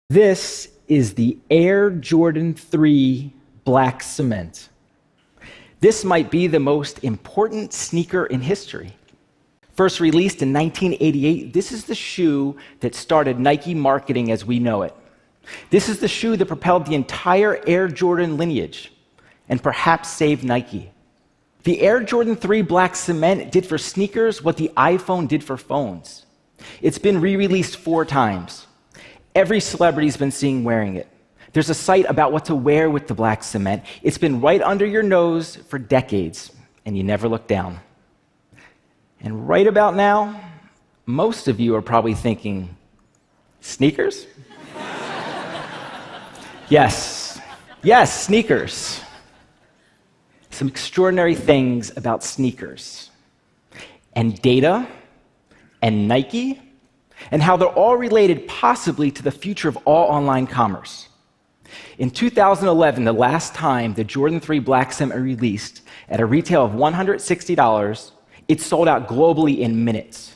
This is the Air Jordan 3 black cement. This might be the most important sneaker in history. First released in 1988, this is the shoe that started Nike marketing as we know it. This is the shoe that propelled the entire Air Jordan lineage and perhaps saved Nike. The Air Jordan 3 black cement did for sneakers what the iPhone did for phones. It's been re-released 4 times. Every celebrity's been seen wearing it. There's a site about what to wear with the black cement. It's been right under your nose for decades, and you never look down. And right about now, most of you are probably thinking, sneakers? Yes, sneakers. Some extraordinary things about sneakers, and data, and Nike, and how they're all related possibly to the future of all online commerce. In 2011, the last time the Jordan 3 black cement released at a retail of $160, it sold out globally in minutes.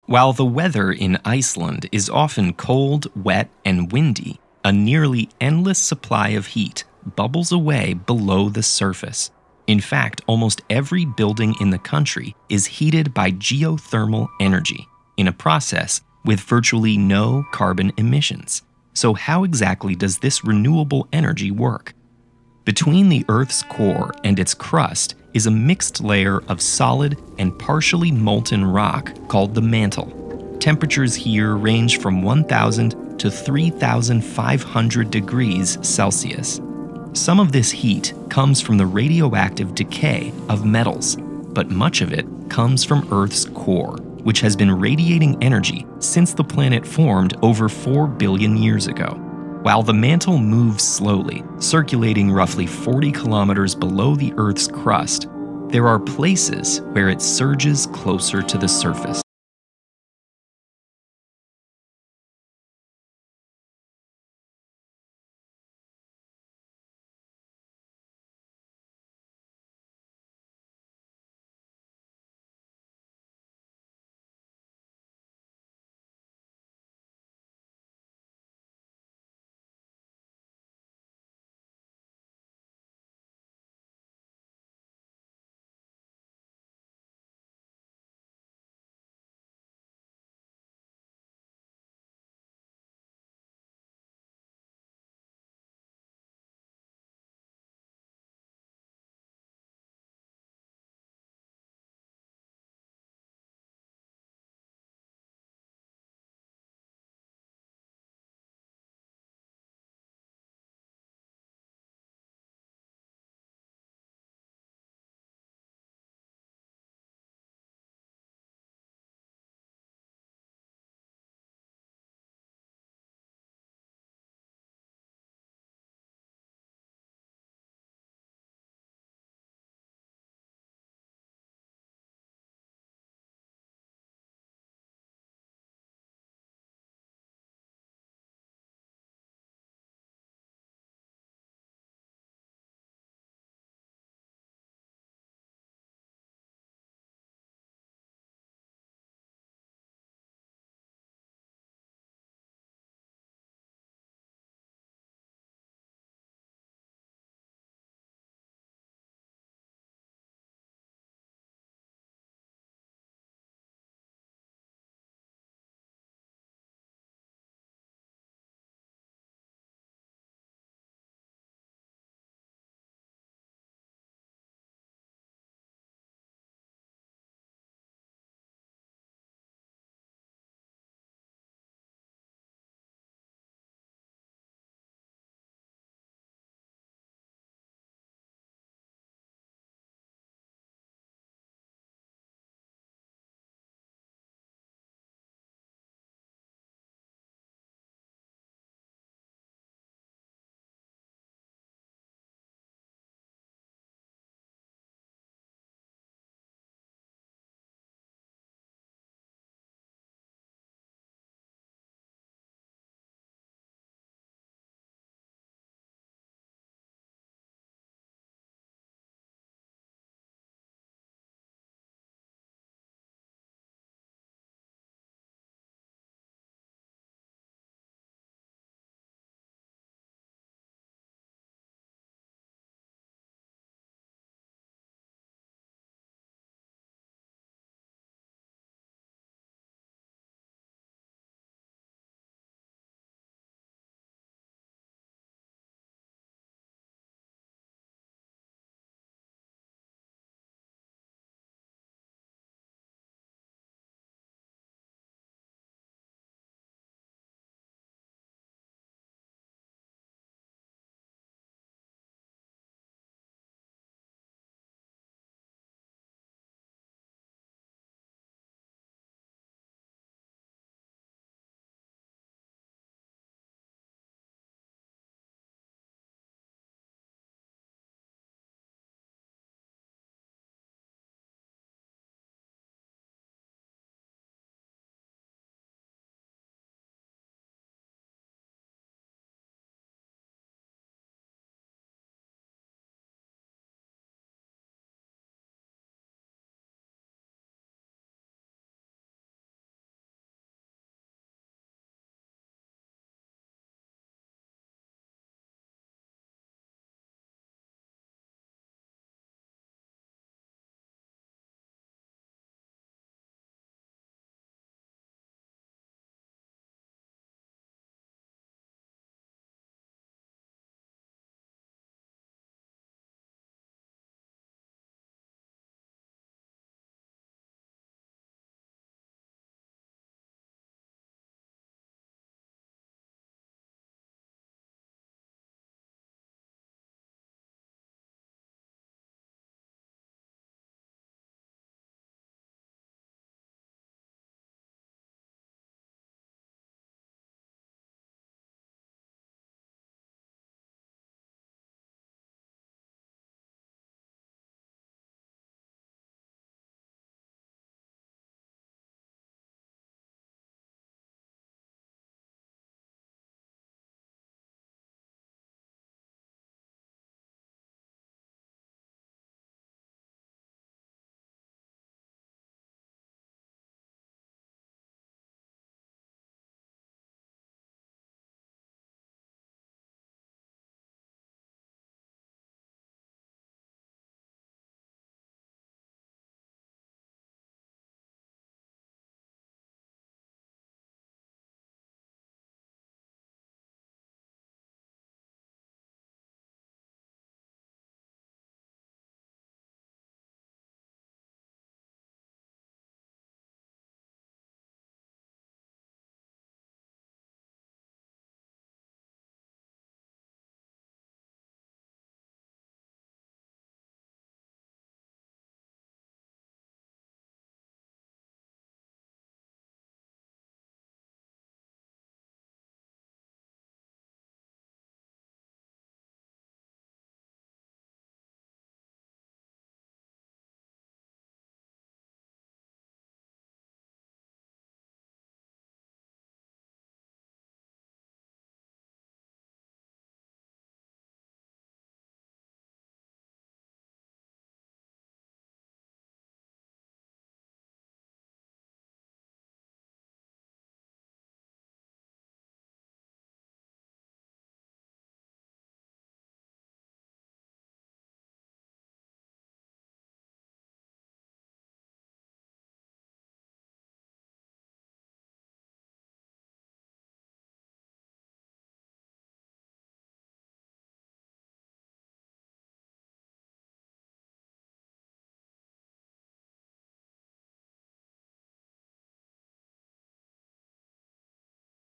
While the weather in Iceland is often cold, wet, and windy, a nearly endless supply of heat bubbles away below the surface. In fact, almost every building in the country is heated by geothermal energy in a process with virtually no carbon emissions. So, how exactly does this renewable energy work? Between the Earth's core and its crust is a mixed layer of solid and partially molten rock called the mantle. Temperatures here range from 1,000 to 3,500 degrees Celsius. Some of this heat comes from the radioactive decay of metals, but much of it comes from Earth's core, which has been radiating energy since the planet formed over 4 billion years ago. While the mantle moves slowly, circulating roughly 40 kilometers below the Earth's crust, there are places where it surges closer to the surface.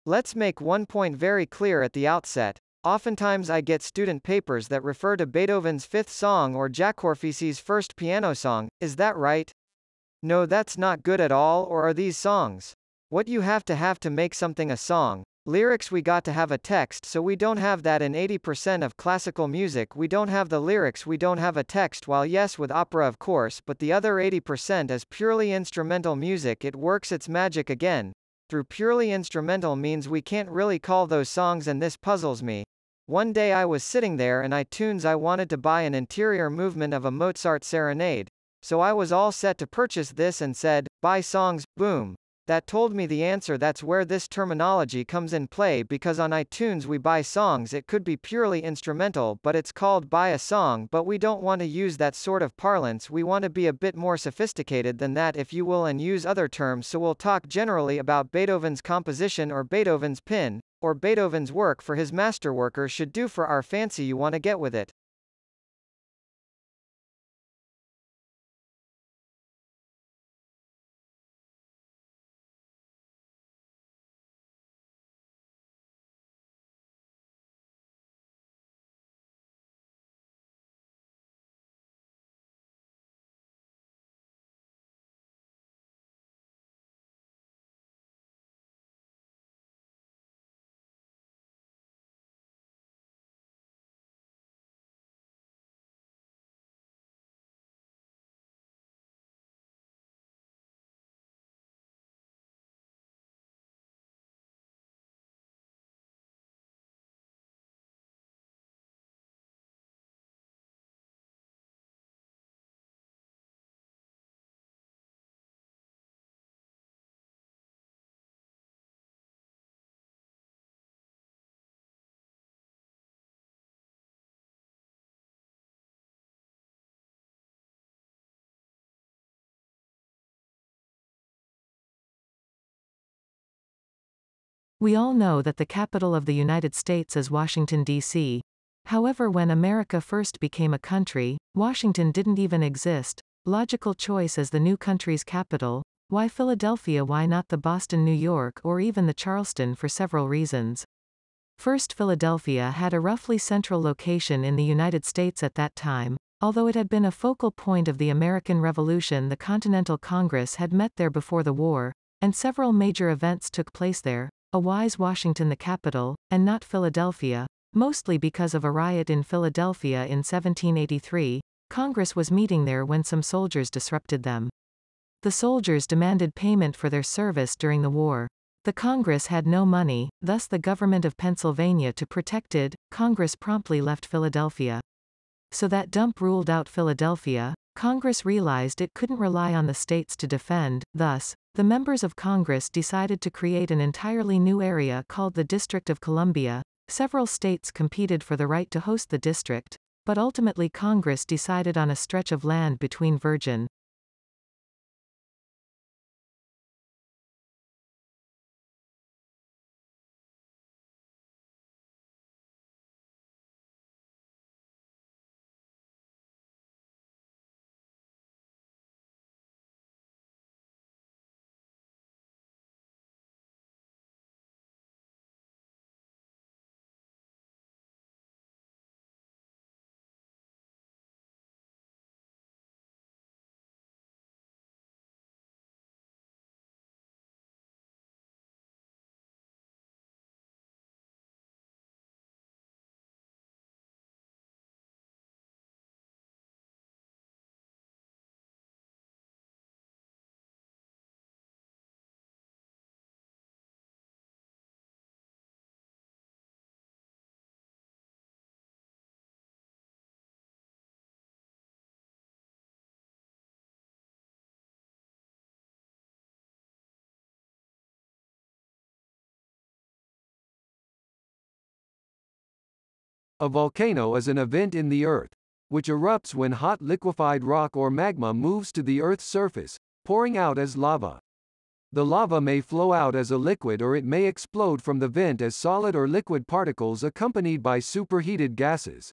Let's make one point very clear at the outset. Oftentimes I get student papers that refer to Beethoven's Fifth Song or Jacques First Piano Song. Is that right? No, that's not good at all. Or are these songs? What you have to make something a song. Lyrics, we got to have a text, so we don't have that. In 80% of classical music we don't have the lyrics, we don't have a text, while yes, with opera of course, but the other 80% is purely instrumental music. It works its magic again. Through purely instrumental means we can't really call those songs, and this puzzles me. One day I was sitting there in iTunes, I wanted to buy an interior movement of a Mozart serenade. So I was all set to purchase this and said, buy songs, boom. That told me the answer. That's where this terminology comes in play, because on iTunes we buy songs. It could be purely instrumental, but it's called buy a song. But we don't want to use that sort of parlance. We want to be a bit more sophisticated than that, if you will, and use other terms. So we'll talk generally about Beethoven's composition, or Beethoven's pin, or Beethoven's work for his masterwork, or should do for our fancy you want to get with it. We all know that the capital of the United States is Washington, D.C. However, when America first became a country, Washington didn't even exist. Logical choice as the new country's capital. Why Philadelphia? Why not the Boston, New York, or even the Charleston? For several reasons. First, Philadelphia had a roughly central location in the United States at that time. Although it had been a focal point of the American Revolution, the Continental Congress had met there before the war, and several major events took place there. Why is Washington the capital, and not Philadelphia? Mostly because of a riot in Philadelphia in 1783. Congress was meeting there when some soldiers disrupted them. The soldiers demanded payment for their service during the war. The Congress had no money, thus the government of Pennsylvania to protect it. Congress promptly left Philadelphia. So that dump ruled out Philadelphia. Congress realized it couldn't rely on the states to defend, thus, the members of Congress decided to create an entirely new area called the District of Columbia. Several states competed for the right to host the district, but ultimately Congress decided on a stretch of land between Virgin A volcano is an event in the Earth, which erupts when hot liquefied rock or magma moves to the Earth's surface, pouring out as lava. The lava may flow out as a liquid, or it may explode from the vent as solid or liquid particles accompanied by superheated gases.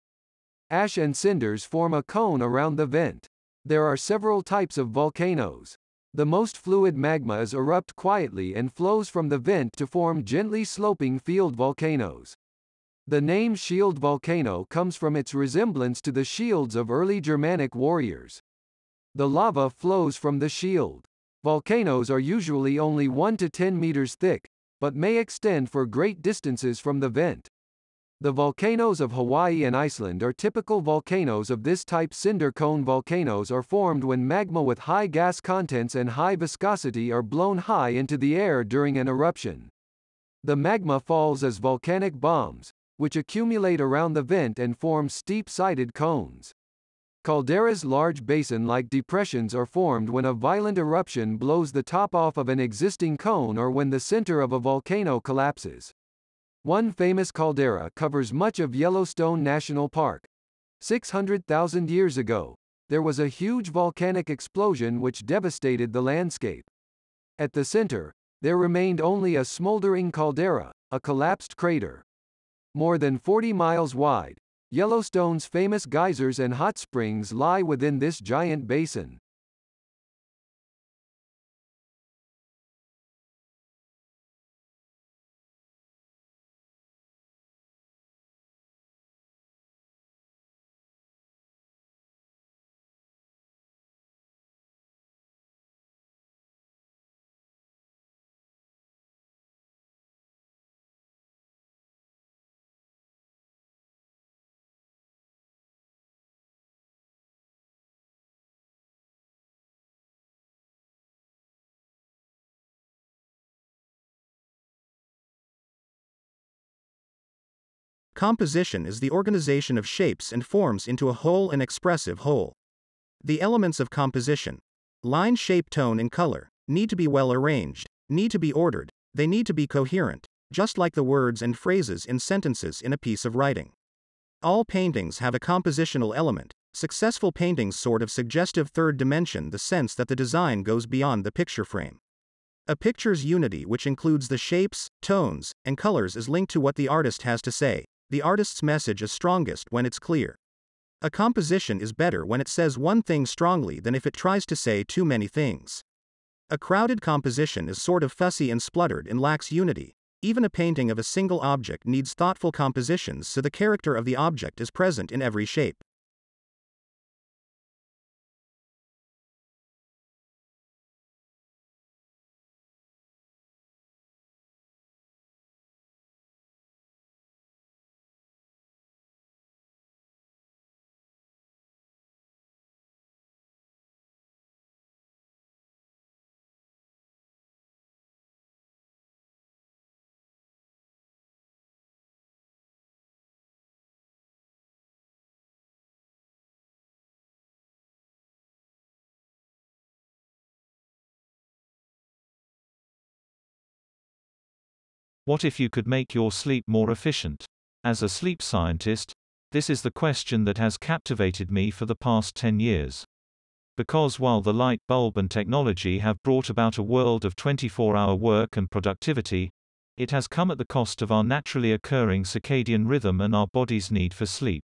Ash and cinders form a cone around the vent. There are several types of volcanoes. The most fluid magma is erupt quietly and flows from the vent to form gently sloping field volcanoes. The name shield volcano comes from its resemblance to the shields of early Germanic warriors. The lava flows from the shield. Volcanoes are usually only 1 to 10 meters thick, but may extend for great distances from the vent. The volcanoes of Hawaii and Iceland are typical volcanoes of this type. Cinder cone volcanoes are formed when magma with high gas contents and high viscosity are blown high into the air during an eruption. The magma falls as volcanic bombs, which accumulate around the vent and form steep-sided cones. Calderas, large basin-like depressions, are formed when a violent eruption blows the top off of an existing cone or when the center of a volcano collapses. One famous caldera covers much of Yellowstone National Park. 600,000 years ago, there was a huge volcanic explosion which devastated the landscape. At the center, there remained only a smoldering caldera, a collapsed crater. More than 40 miles wide, Yellowstone's famous geysers and hot springs lie within this giant basin. Composition is the organization of shapes and forms into a whole and expressive whole. The elements of composition, line, shape, tone, and color, need to be well arranged, need to be ordered, they need to be coherent, just like the words and phrases in sentences in a piece of writing. All paintings have a compositional element. Successful paintings sort of suggestive third dimension, the sense that the design goes beyond the picture frame. A picture's unity, which includes the shapes, tones, and colors, is linked to what the artist has to say. The artist's message is strongest when it's clear. A composition is better when it says one thing strongly than if it tries to say too many things. A crowded composition is sort of fussy and spluttered and lacks unity. Even a painting of a single object needs thoughtful compositions so the character of the object is present in every shape. What if you could make your sleep more efficient? As a sleep scientist, this is the question that has captivated me for the past 10 years. Because while the light bulb and technology have brought about a world of 24-hour work and productivity, it has come at the cost of our naturally occurring circadian rhythm and our body's need for sleep.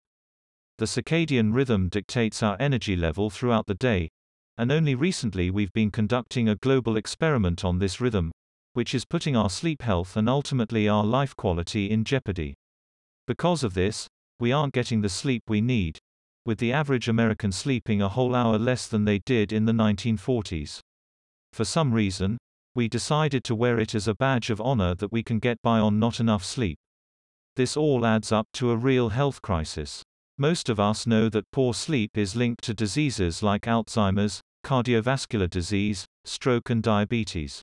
The circadian rhythm dictates our energy level throughout the day, and only recently we've been conducting a global experiment on this rhythm, which is putting our sleep health and ultimately our life quality in jeopardy. Because of this, we aren't getting the sleep we need, with the average American sleeping a whole hour less than they did in the 1940s. For some reason, we decided to wear it as a badge of honor that we can get by on not enough sleep. This all adds up to a real health crisis. Most of us know that poor sleep is linked to diseases like Alzheimer's, cardiovascular disease, stroke and diabetes.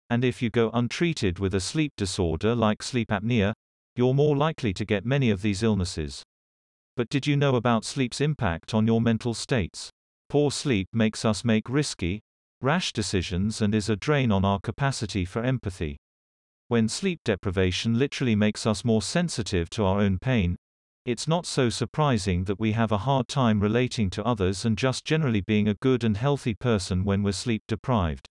And if you go untreated with a sleep disorder like sleep apnea, you're more likely to get many of these illnesses. But did you know about sleep's impact on your mental states? Poor sleep makes us make risky, rash decisions and is a drain on our capacity for empathy. When sleep deprivation literally makes us more sensitive to our own pain, it's not so surprising that we have a hard time relating to others and just generally being a good and healthy person when we're sleep deprived.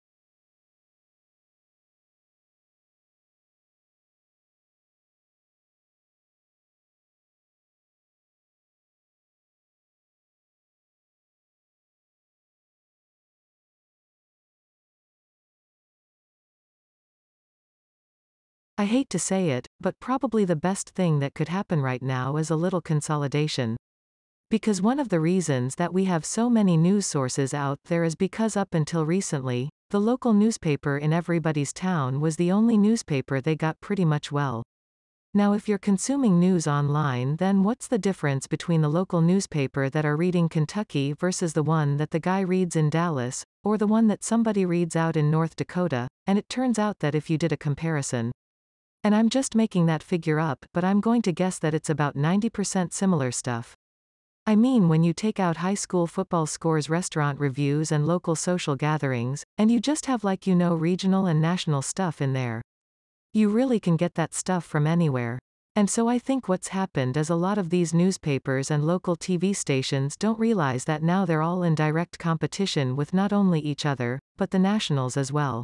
I hate to say it, but probably the best thing that could happen right now is a little consolidation. Because one of the reasons that we have so many news sources out there is because up until recently, the local newspaper in everybody's town was the only newspaper they got pretty much well. Now if you're consuming news online, then what's the difference between the local newspaper that are reading Kentucky versus the one that the guy reads in Dallas, or the one that somebody reads out in North Dakota? And it turns out that if you did a comparison, and I'm just making that figure up, but I'm going to guess that it's about 90% similar stuff. I mean, when you take out high school football scores, restaurant reviews, and local social gatherings, and you just have regional and national stuff in there. You really can get that stuff from anywhere. And so I think what's happened is a lot of these newspapers and local TV stations don't realize that now they're all in direct competition with not only each other, but the nationals as well.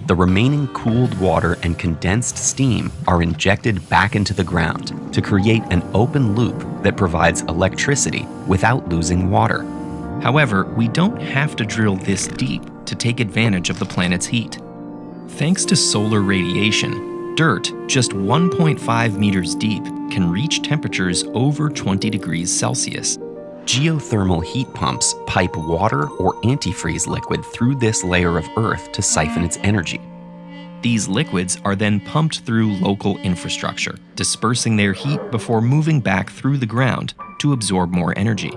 The remaining cooled water and condensed steam are injected back into the ground to create an open loop that provides electricity without losing water. However, we don't have to drill this deep to take advantage of the planet's heat. Thanks to solar radiation, dirt just 1.5 meters deep can reach temperatures over 20 degrees Celsius. Geothermal heat pumps pipe water or antifreeze liquid through this layer of Earth to siphon its energy. These liquids are then pumped through local infrastructure, dispersing their heat before moving back through the ground to absorb more energy.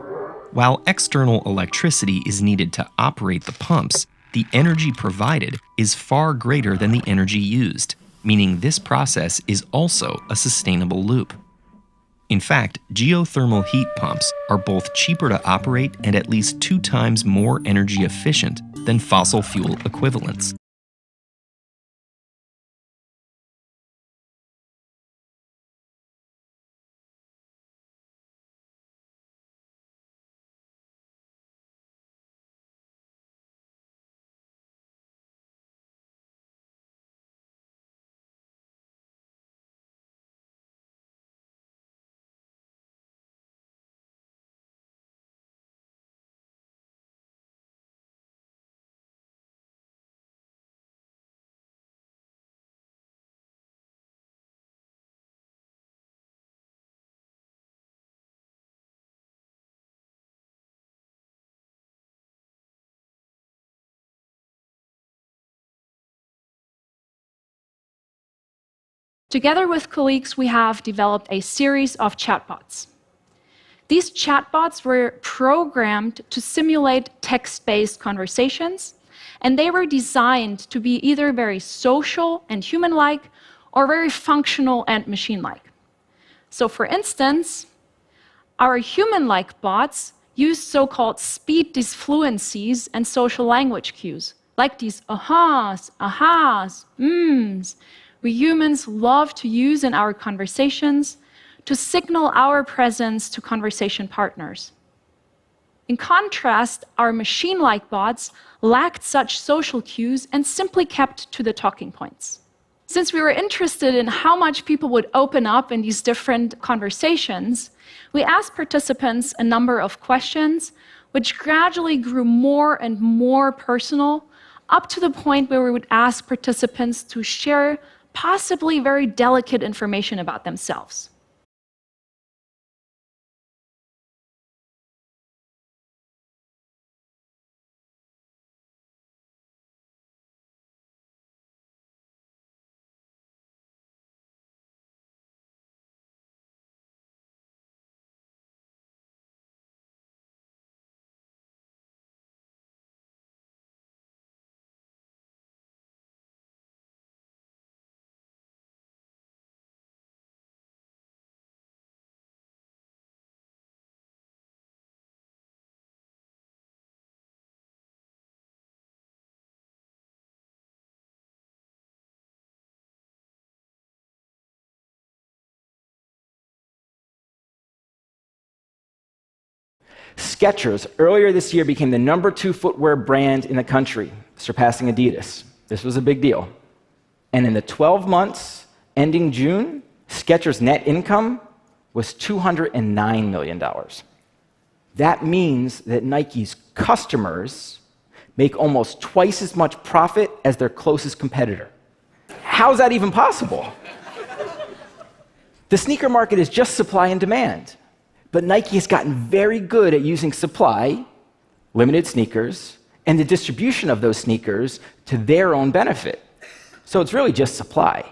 While external electricity is needed to operate the pumps, the energy provided is far greater than the energy used, meaning this process is also a sustainable loop. In fact, geothermal heat pumps are both cheaper to operate and at least 2 times more energy efficient than fossil fuel equivalents. Together with colleagues, we have developed a series of chatbots. These chatbots were programmed to simulate text-based conversations, and they were designed to be either very social and human-like or very functional and machine-like. So for instance, our human-like bots use so-called speed disfluencies and social language cues, like these ahas, we humans love to use in our conversations to signal our presence to conversation partners. In contrast, our machine-like bots lacked such social cues and simply kept to the talking points. Since we were interested in how much people would open up in these different conversations, we asked participants a number of questions, which gradually grew more and more personal, up to the point where we would ask participants to share possibly very delicate information about themselves. Skechers earlier this year became the #2 footwear brand in the country. surpassing Adidas. This was a big deal. And in the 12 months ending June, Skechers' net income was $209 million. That means that Nike's customers make almost twice as much profit as their closest competitor. How's that even possible? The sneaker market is just supply and demand, but Nike has gotten very good at using supply, limited sneakers, and the distribution of those sneakers to their own benefit. So it's really just supply.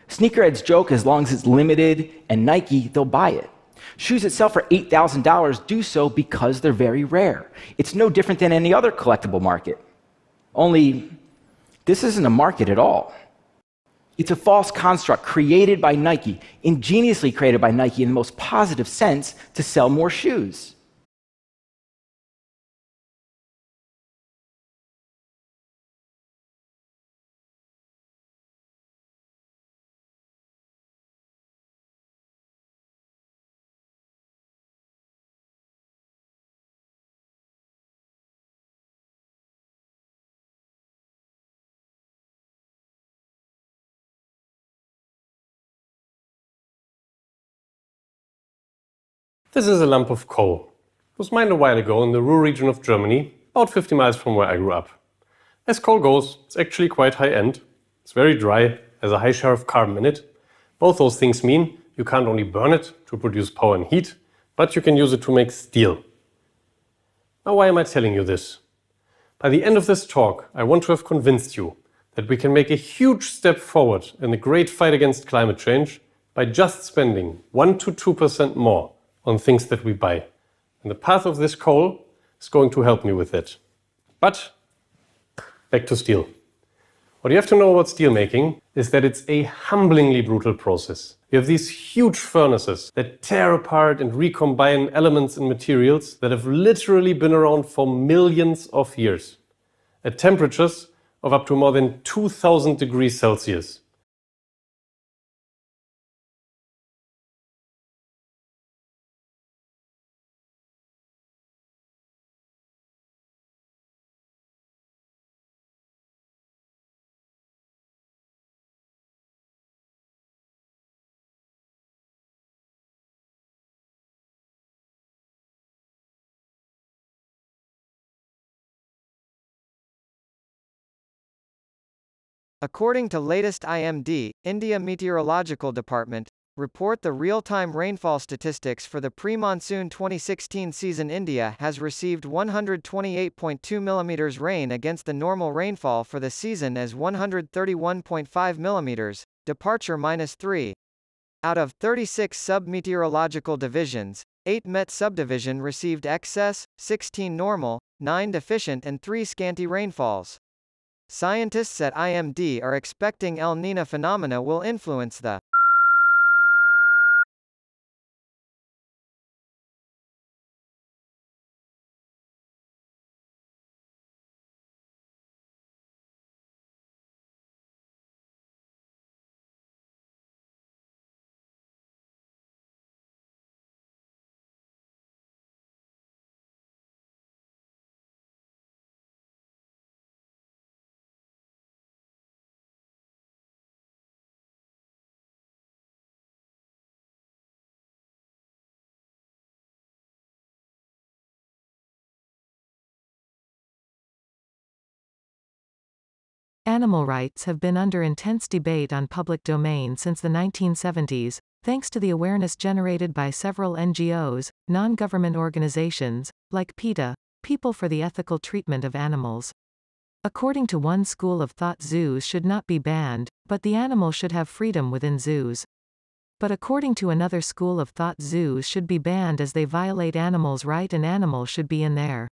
Sneakerheads joke as long as it's limited and Nike, they'll buy it. Shoes that sell for $8,000 do so because they're very rare. It's no different than any other collectible market. Only, this isn't a market at all. It's a false construct created by Nike, ingeniously created by Nike in the most positive sense to sell more shoes. This is a lump of coal. It was mined a while ago in the Ruhr region of Germany, about 50 miles from where I grew up. As coal goes, it's actually quite high-end. It's very dry, has a high share of carbon in it. Both those things mean you can't only burn it to produce power and heat, but you can use it to make steel. Now, why am I telling you this? By the end of this talk, I want to have convinced you that we can make a huge step forward in the great fight against climate change by just spending 1 to 2% more on things that we buy. And the path of this coal is going to help me with that. But back to steel. What you have to know about steel making is that it's a humblingly brutal process. You have these huge furnaces that tear apart and recombine elements and materials that have literally been around for millions of years at temperatures of up to more than 2000 degrees Celsius. According to latest IMD, India Meteorological Department, report the real-time rainfall statistics for the pre-monsoon 2016 season. India has received 128.2 mm rain against the normal rainfall for the season as 131.5 mm, departure -3. Out of 36 sub-meteorological divisions, 8 Met subdivision received excess, 16 normal, 9 deficient and 3 scanty rainfalls. Scientists at IMD are expecting El Niño phenomena will influence the Animal rights have been under intense debate on public domain since the 1970s, thanks to the awareness generated by several NGOs, non-government organizations, like PETA, People for the Ethical Treatment of Animals. According to one school of thought, zoos should not be banned, but the animal should have freedom within zoos. But according to another school of thought, zoos should be banned as they violate animals' rights and animals should be in there.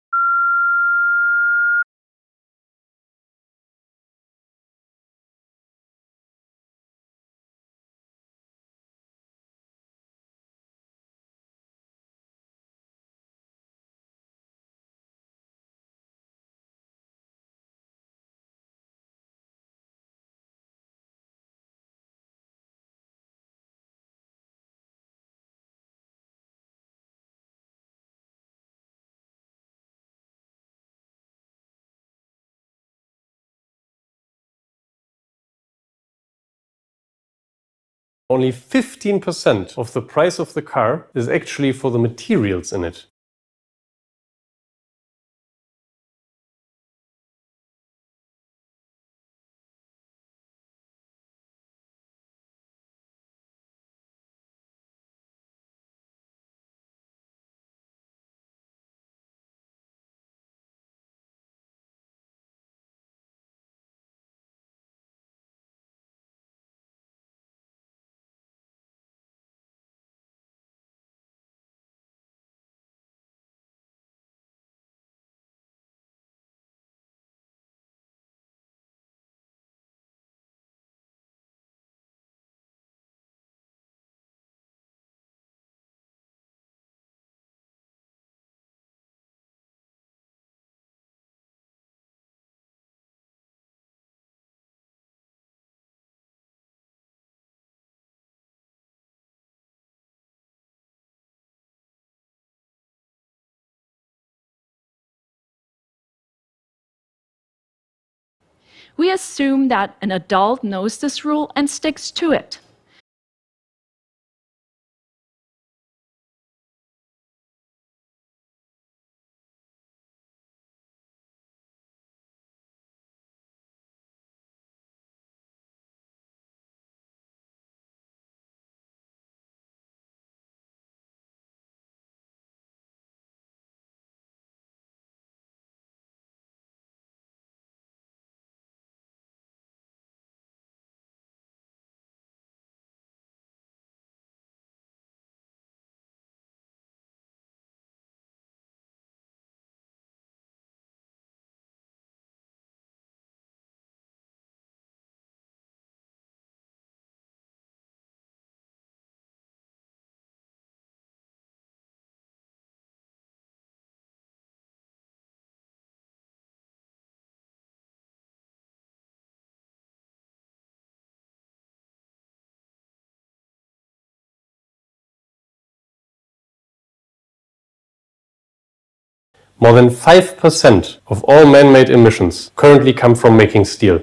Only 15% of the price of the car is actually for the materials in it. We assume that an adult knows this rule and sticks to it. More than 5% of all man-made emissions currently come from making steel.